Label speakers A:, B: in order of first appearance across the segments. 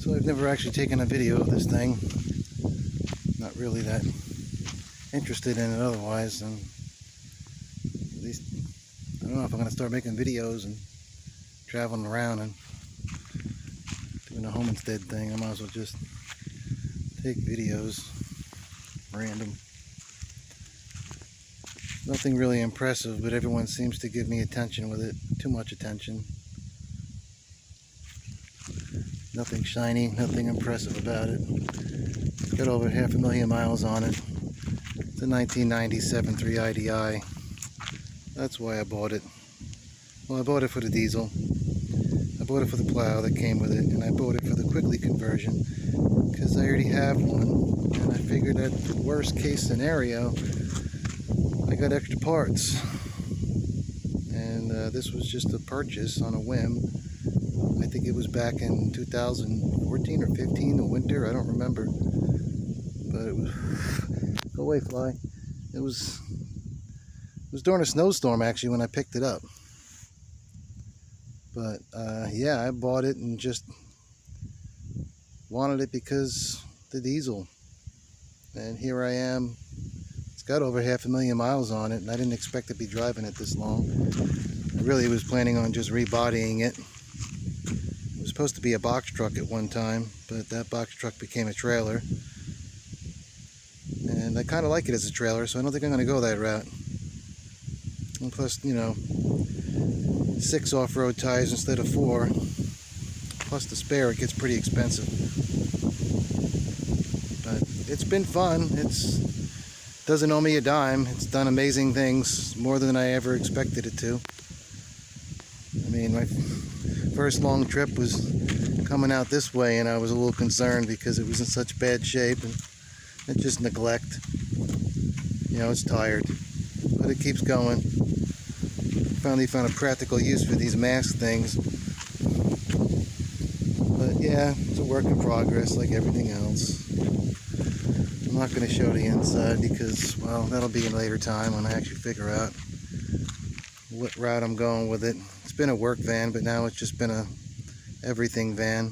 A: So I've never actually taken a video of this thing. Not really that interested in it otherwise, and at least I don't know if I'm going to start making videos and traveling around and doing a homestead thing. I might as well just take videos, random. Nothing really impressive, but everyone seems to give me attention with it, too much attention. Nothing shiny, nothing impressive about it. It's got over 500,000 miles on it. It's a 1990 7.3 IDI. That's why I bought it. Well, I bought it for the diesel. I bought it for the plow that came with it, and I bought it for the Quigley conversion because I already have one, and I figured that the worst case scenario, I got extra parts. And this was just a purchase on a whim. I think it was back in 2014 or 15, the winter, I don't remember. But it was, go away fly. It was during a snowstorm actually when I picked it up. But yeah, I bought it and just wanted it because the diesel. And here I am. It's got over 500,000 miles on it, and I didn't expect to be driving it this long. I really was planning on just rebodying it. It was supposed to be a box truck at one time, but that box truck became a trailer. And I kind of like it as a trailer, so I don't think I'm going to go that route. And plus, you know, 6 off-road tires instead of 4. Plus the spare, it gets pretty expensive. But it's been fun. It doesn't owe me a dime. It's done amazing things, more than I ever expected it to. I mean, my first long trip was coming out this way, and I was a little concerned because it was in such bad shape, and it's just neglect. You know, it's tired, but it keeps going. Finally found a practical use for these mask things. But yeah, it's a work in progress like everything else. I'm not going to show the inside because, well, that'll be in a later time when I actually figure out what route I'm going with it. It's been a work van, but now it's just been a everything van.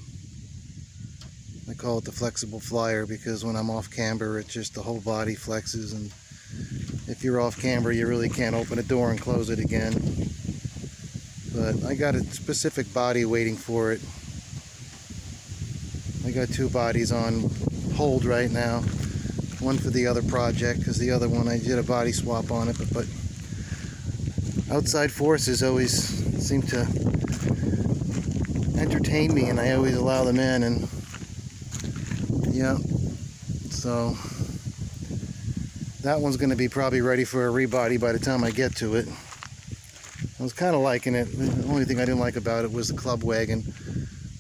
A: I call it the flexible flyer because when I'm off camber, it's just the whole body flexes, and if you're off camber, you really can't open a door and close it again. But I got a specific body waiting for it. I got 2 bodies on hold right now. One for the other project, because the other one I did a body swap on it, but outside forces always seem to entertain me, and I always allow them in, and yeah, so that one's going to be probably ready for a rebody by the time I get to it. I was kind of liking it. The only thing I didn't like about it was the club wagon,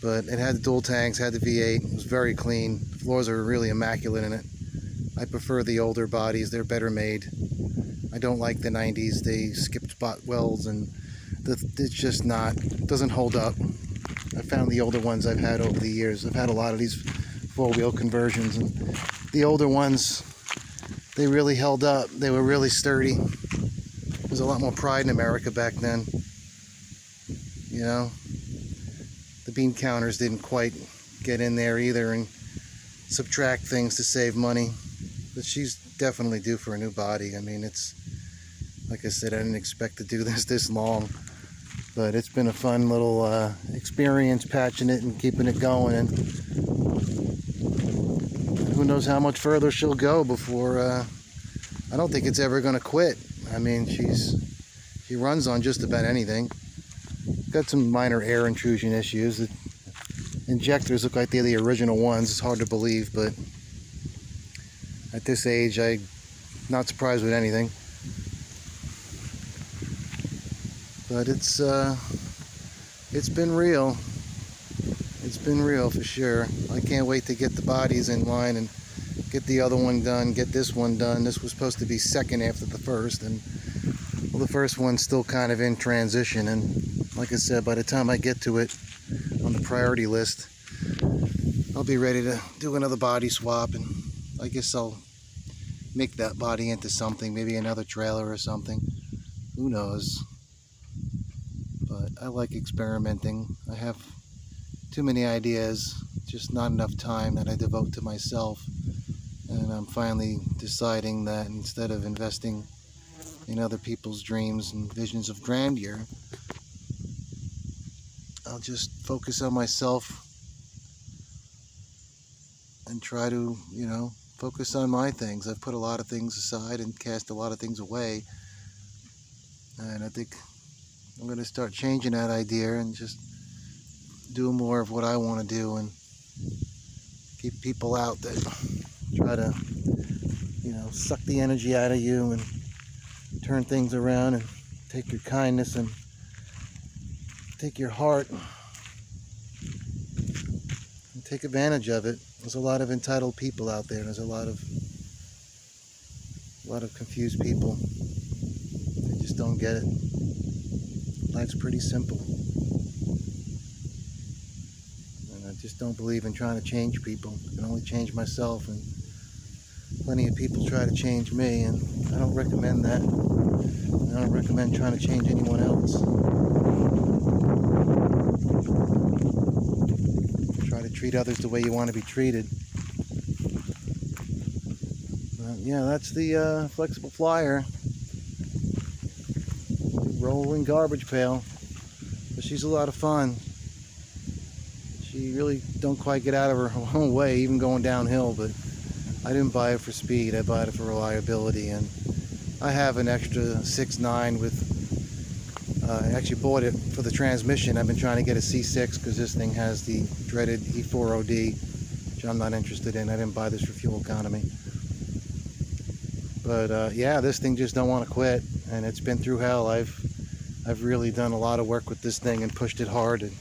A: but it had the dual tanks, had the V8, it was very clean. The floors are really immaculate in it. I prefer the older bodies, they're better made. I don't like the 90s, they skipped spot welds, and it's just not, it doesn't hold up. I found the older ones I've had over the years. I've had a lot of these 4-wheel conversions, and the older ones, they really held up. They were really sturdy. There was a lot more pride in America back then. You know, the bean counters didn't quite get in there either and subtract things to save money. But she's definitely due for a new body. I mean, it's, like I said, I didn't expect to do this long. But it's been a fun little experience patching it and keeping it going. And who knows how much further she'll go before, I don't think it's ever going to quit. I mean, she runs on just about anything. Got some minor air intrusion issues. The injectors look like they're the original ones. It's hard to believe, but at this age, I'm not surprised with anything. But it's been real. It's been real for sure. I can't wait to get the bodies in line and get the other one done, get this one done. This was supposed to be second after the first, and well, the first one's still kind of in transition, and like I said, by the time I get to it on the priority list, I'll be ready to do another body swap, and I guess I'll make that body into something, maybe another trailer or something. Who knows? But I like experimenting. I have too many ideas, just not enough time that I devote to myself. And I'm finally deciding that instead of investing in other people's dreams and visions of grandeur, I'll just focus on myself and try to, focus on my things. I've put a lot of things aside and cast a lot of things away. And I think I'm going to start changing that idea and just do more of what I want to do and keep people out that try to, suck the energy out of you and turn things around and take your kindness and take your heart and take advantage of it. There's a lot of entitled people out there. There's a lot of confused people. They just don't get it. Life's pretty simple. And I just don't believe in trying to change people. I can only change myself, and plenty of people try to change me, and I don't recommend that. I don't recommend trying to change anyone else. Try to treat others the way you want to be treated. But yeah, that's the flexible flyer. Rolling garbage pail. But she's a lot of fun. She really don't quite get out of her own way, even going downhill, but I didn't buy it for speed. I bought it for reliability, and I have an extra 6.9 with, I actually bought it for the transmission. I've been trying to get a C6 because this thing has the dreaded E4OD, which I'm not interested in. I didn't buy this for fuel economy. But yeah, this thing just don't want to quit, and it's been through hell. I've really done a lot of work with this thing and pushed it hard and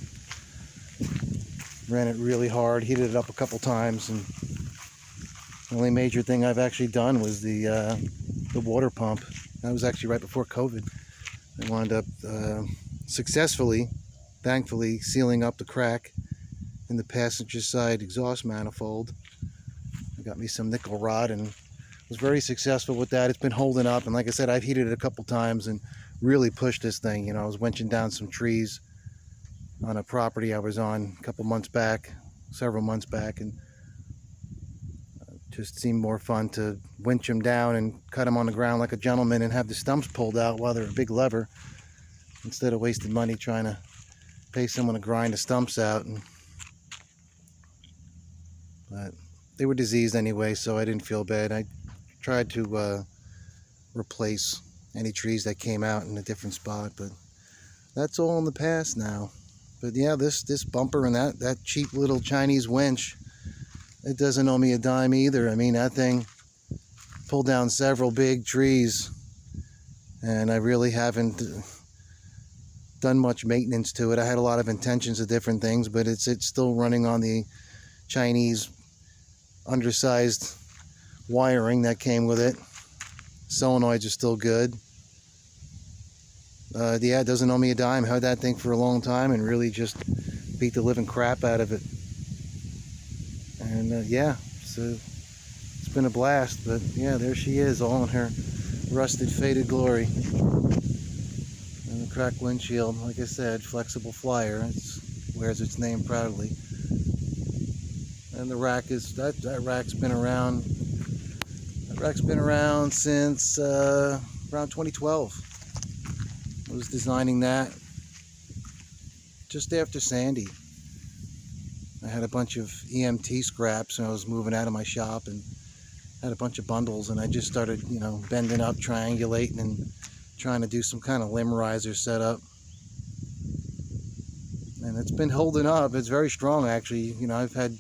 A: ran it really hard, heated it up a couple times, and the only major thing I've actually done was the water pump. That was actually right before COVID. I wound up successfully, thankfully, sealing up the crack in the passenger side exhaust manifold. I got me some nickel rod and was very successful with that. It's been holding up, and like I said, I've heated it a couple times and really pushed this thing. I was winching down some trees on a property I was on a couple months back, several months back, and just seemed more fun to winch them down and cut them on the ground like a gentleman and have the stumps pulled out while they're a big lever, instead of wasting money trying to pay someone to grind the stumps out. But they were diseased anyway, so I didn't feel bad. I tried to replace any trees that came out in a different spot, but that's all in the past now. But yeah, this bumper and that cheap little Chinese winch, it doesn't owe me a dime either. I mean, that thing pulled down several big trees, and I really haven't done much maintenance to it. I had a lot of intentions of different things, but it's still running on the Chinese undersized wiring that came with it. Solenoids are still good. Yeah, it doesn't owe me a dime. I had that thing for a long time and really just beat the living crap out of it. And yeah, so it's been a blast. But yeah, there she is, all in her rusted, faded glory. And the cracked windshield, like I said, flexible flyer. It wears its name proudly. And the rack is that rack's been around. That rack's been around since around 2012. I was designing that just after Sandy. I had a bunch of EMT scraps, and I was moving out of my shop and had a bunch of bundles, and I just started, bending up, triangulating, and trying to do some kind of limb riser setup. And it's been holding up. It's very strong, actually. I've had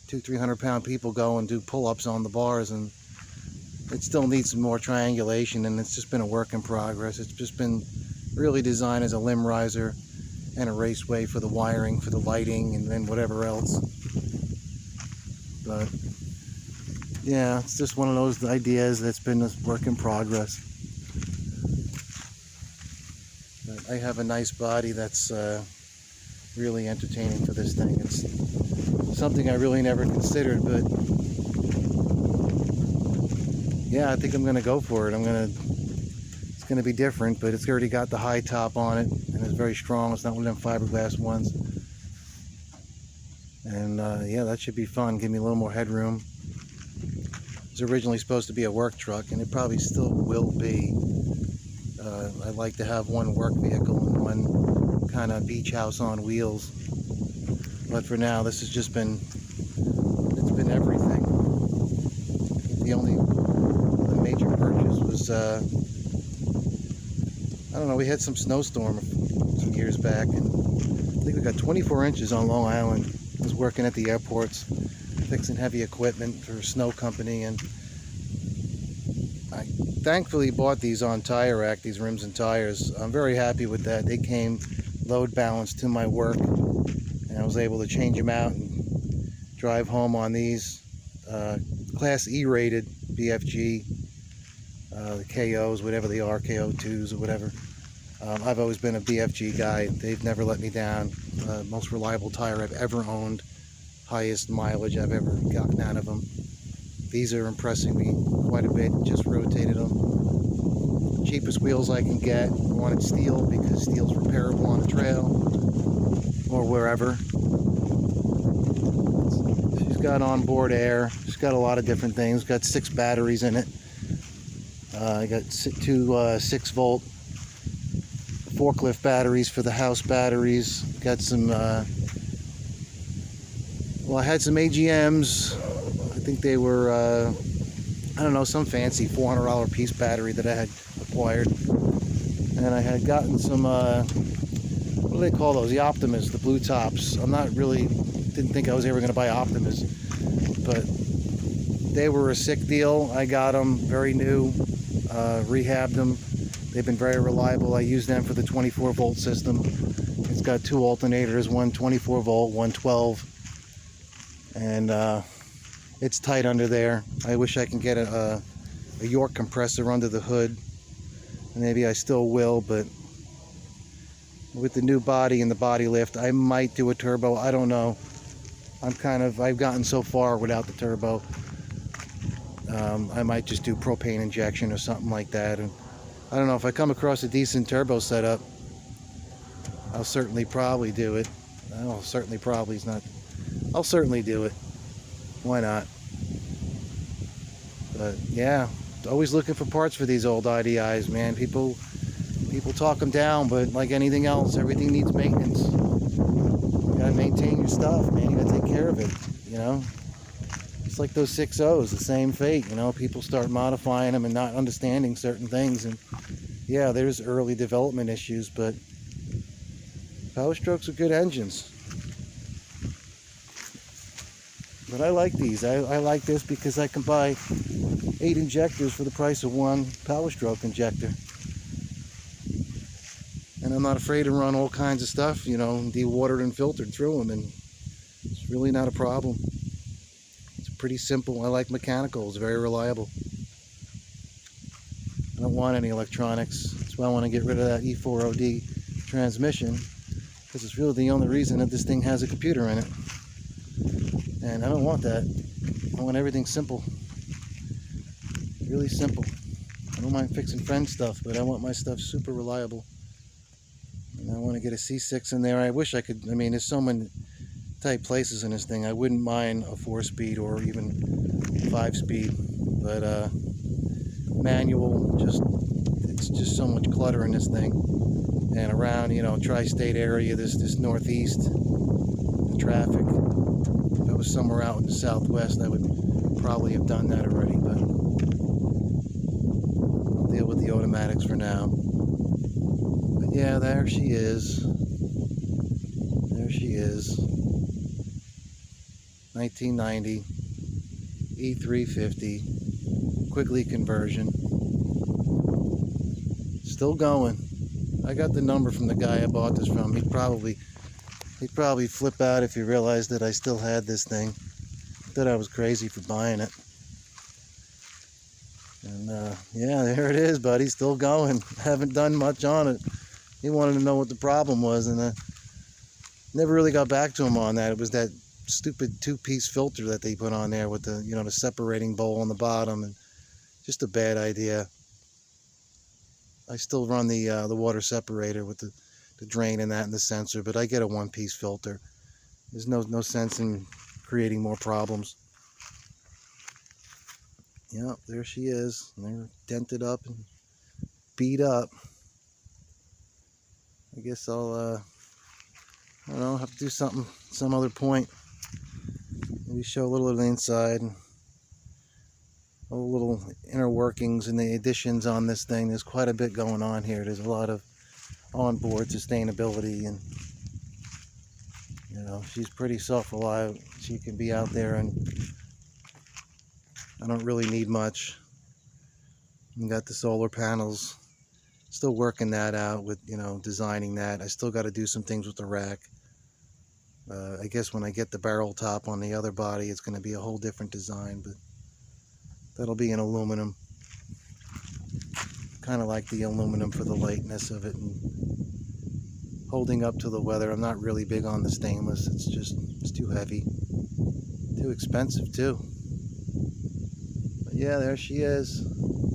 A: 200-300 pound people go and do pull-ups on the bars, and it still needs some more triangulation, and it's just been a work in progress. It's just been really designed as a limb riser and a raceway for the wiring, for the lighting, and then whatever else. But yeah, it's just one of those ideas that's been a work in progress. But I have a nice body that's really entertaining for this thing. It's something I really never considered, but yeah, I think I'm gonna go for it. It's gonna be different, but it's already got the high top on it, and it's very strong. It's not one of them fiberglass ones. And yeah, that should be fun. Give me a little more headroom. It was originally supposed to be a work truck, and it probably still will be. I'd like to have one work vehicle and one kind of beach house on wheels. But for now, this has just been, it's been everything. The only other major purchase was, I don't know, we had some snowstorm some years back, and I think we got 24 inches on Long Island. I was working at the airports, fixing heavy equipment for a snow company, and I thankfully bought these on Tire Rack, these rims and tires. I'm very happy with that. They came load balanced to my work, and I was able to change them out and drive home on these Class E rated BFG, the KOs, whatever they are, KO2s or whatever. I've always been a BFG guy. They've never let me down. Most reliable tire I've ever owned. Highest mileage I've ever gotten out of them. These are impressing me quite a bit. Just rotated them. Cheapest wheels I can get. I wanted steel because steel's repairable on the trail or wherever. She's got onboard air. She's got a lot of different things. Got 6 batteries in it. I got 2 6-volt forklift batteries for the house batteries. Got some, well, I had some AGMs. I think they were, I don't know, some fancy $400 piece battery that I had acquired. And I had gotten some, what do they call those? The Optimus, the blue tops. I'm not really, didn't think I was ever going to buy Optimus, but they were a sick deal. I got them very new, rehabbed them. They've been very reliable. I use them for the 24 volt system. It's got 2 alternators, one 24 volt, one 12. And it's tight under there. I wish I can get a York compressor under the hood. Maybe I still will, but with the new body and the body lift, I might do a turbo. I don't know. I've gotten so far without the turbo. I might just do propane injection or something like that. And I don't know, if I come across a decent turbo setup, I'll certainly probably do it. I'll certainly do it. Why not? But yeah, always looking for parts for these old IDIs, man. People talk them down, but like anything else, everything needs maintenance. You gotta maintain your stuff, man. You gotta take care of it, you know? It's like those 6.0s, the same fate, you know? People start modifying them and not understanding certain things, and yeah, there's early development issues, but Power Strokes are good engines. But I like these. I like this because I can buy 8 injectors for the price of 1 Power Stroke injector. And I'm not afraid to run all kinds of stuff, you know, dewatered and filtered through them, and it's really not a problem. It's pretty simple. I like mechanical. It's very reliable. I don't want any electronics. That's why I want to get rid of that E4OD transmission, because it's really the only reason that this thing has a computer in it. And I don't want that. I want everything simple. Really simple. I don't mind fixing friend stuff, but I want my stuff super reliable. And I want to get a C6 in there. I wish I could. I mean, there's so many tight places in this thing. I wouldn't mind a 4-speed or even 5-speed, but manual, it's just so much clutter in this thing. And around, you know, tri-state area, this northeast, the traffic. If I was somewhere out in the southwest, I would probably have done that already, but I'll deal with the automatics for now. But yeah, there she is. There she is. 1990 E350 Quigley conversion. Still going. I got the number from the guy I bought this from. He'd probably flip out if he realized that I still had this thing. That I was crazy for buying it. And yeah, there it is, buddy. Still going. Haven't done much on it. He wanted to know what the problem was, and never really got back to him on that. It was that stupid 2-piece filter that they put on there with the, you know, the separating bowl on the bottom, and just a bad idea. I still run the water separator with the drain and that and the sensor, but I get a 1-piece filter. There's no sense in creating more problems. Yep, there she is. And they're dented up and beat up. I guess I don't know, have to do something some other point. Maybe show a little of the inside and a little inner workings and the additions on this thing. There's quite a bit going on here. There's a lot of onboard sustainability, and you know, she's pretty self-reliant. She can be out there, and I don't really need much. You got the solar panels. Still working that out with, you know, designing that. I still got to do some things with the rack. I guess when I get the barrel top on the other body, it's going to be a whole different design, but that'll be in aluminum. Kind of like the aluminum for the lightness of it and holding up to the weather. I'm not really big on the stainless. It's too heavy, too expensive too. But yeah, there she is.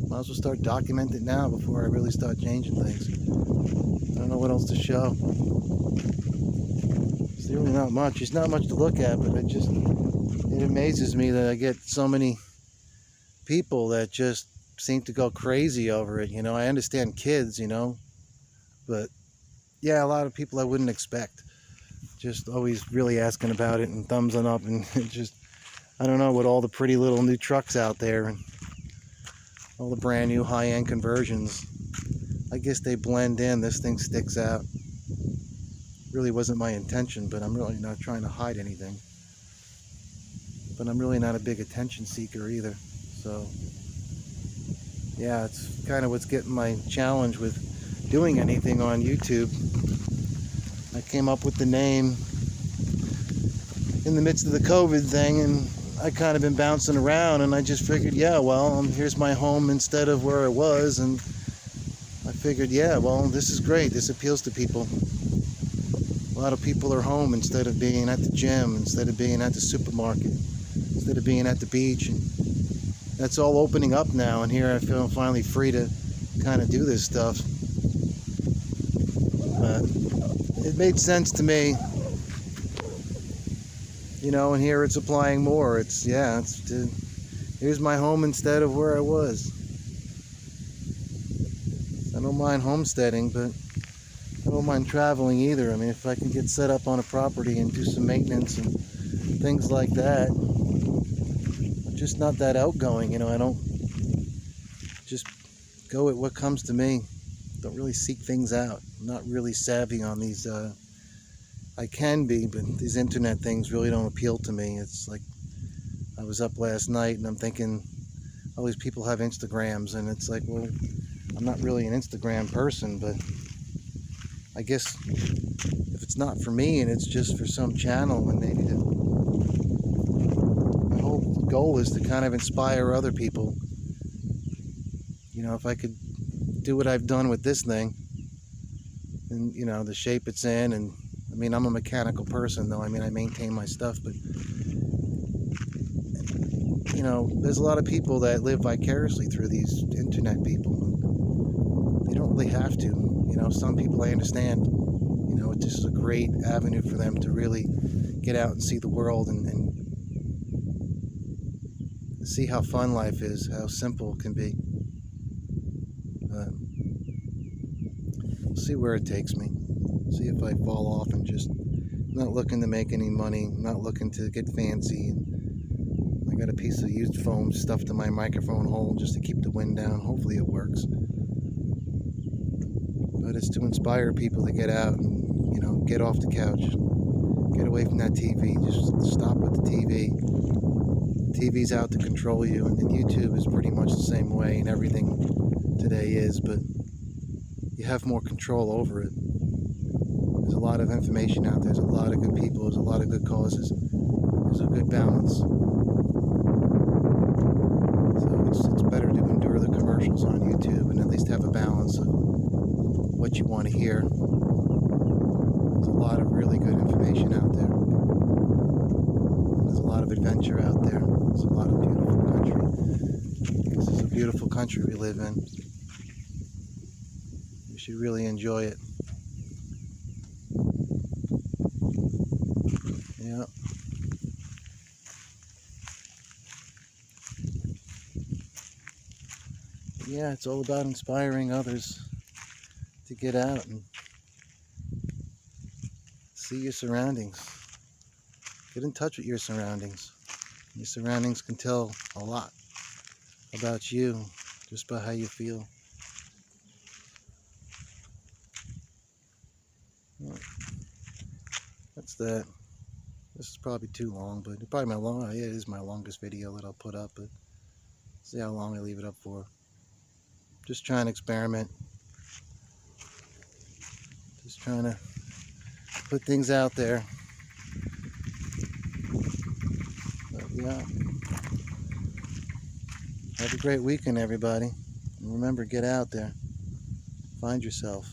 A: Might as well start documenting now before I really start changing things. I don't know what else to show. It's really not much. There's not much to look at, but it amazes me that I get so many people that just seem to go crazy over it. You know, I understand kids, you know, but yeah, a lot of people I wouldn't expect. Just always really asking about it and thumbsing up, and just, I don't know, with all the pretty little new trucks out there and all the brand new high-end conversions. I guess they blend in. This thing sticks out. Really wasn't my intention, but I'm really not trying to hide anything. But I'm really not a big attention seeker either. So yeah, it's kind of what's getting my challenge with doing anything on YouTube. I came up with the name in the midst of the COVID thing, and I kind of been bouncing around, and I just figured, yeah, well, here's my home instead of where I was, and I figured, yeah, well, this is great. This appeals to people. A lot of people are home instead of being at the gym, instead of being at the supermarket, instead of being at the beach, and that's all opening up now, and here I feel I'm finally free to kind of do this stuff. But it made sense to me. You know, and here it's applying more. Here's my home instead of where I was. I don't mind homesteading, but I don't mind traveling either. I mean, if I can get set up on a property and do some maintenance and things like that, I'm just not that outgoing, you know. I don't just go at what comes to me. Don't really seek things out. I'm not really savvy on these I can be, but these internet things really don't appeal to me. It's like, I was up last night and I'm thinking, all these people have Instagrams, and it's like, well, I'm not really an Instagram person, but I guess if it's not for me and it's just for some channel, and maybe my whole goal is to kind of inspire other people. You know, if I could do what I've done with this thing, and you know, the shape it's in, and I mean, I'm a mechanical person, though. I mean, I maintain my stuff, but you know, there's a lot of people that live vicariously through these internet people. They don't really have to. You know, some people I understand. You know, it's just a great avenue for them to really get out and see the world and see how fun life is, how simple it can be. We'll see where it takes me. See if I fall off and just not looking to make any money, not looking to get fancy. I got a piece of used foam stuffed in my microphone hole just to keep the wind down. Hopefully it works. But it's to inspire people to get out and, you know, get off the couch, get away from that TV. Just stop with the TV. TV's out to control you, and then YouTube is pretty much the same way, and everything today is, but you have more control over it. There's a lot of information out there. There's a lot of good people. There's a lot of good causes. There's a good balance. So it's better to endure the commercials on YouTube and at least have a balance of what you want to hear. There's a lot of really good information out there. There's a lot of adventure out there. There's a lot of beautiful country. This is a beautiful country we live in. You should really enjoy it. yeah, it's all about inspiring others to get out and see your surroundings. Get in touch with your surroundings. Your surroundings can tell a lot about you, just by how you feel. Well, that's that. This is probably too long, but it is my longest video that I'll put up, but see how long I leave it up for. Just trying to experiment. Just trying to put things out there. But yeah. Have a great weekend, everybody. And remember, get out there. Find yourself.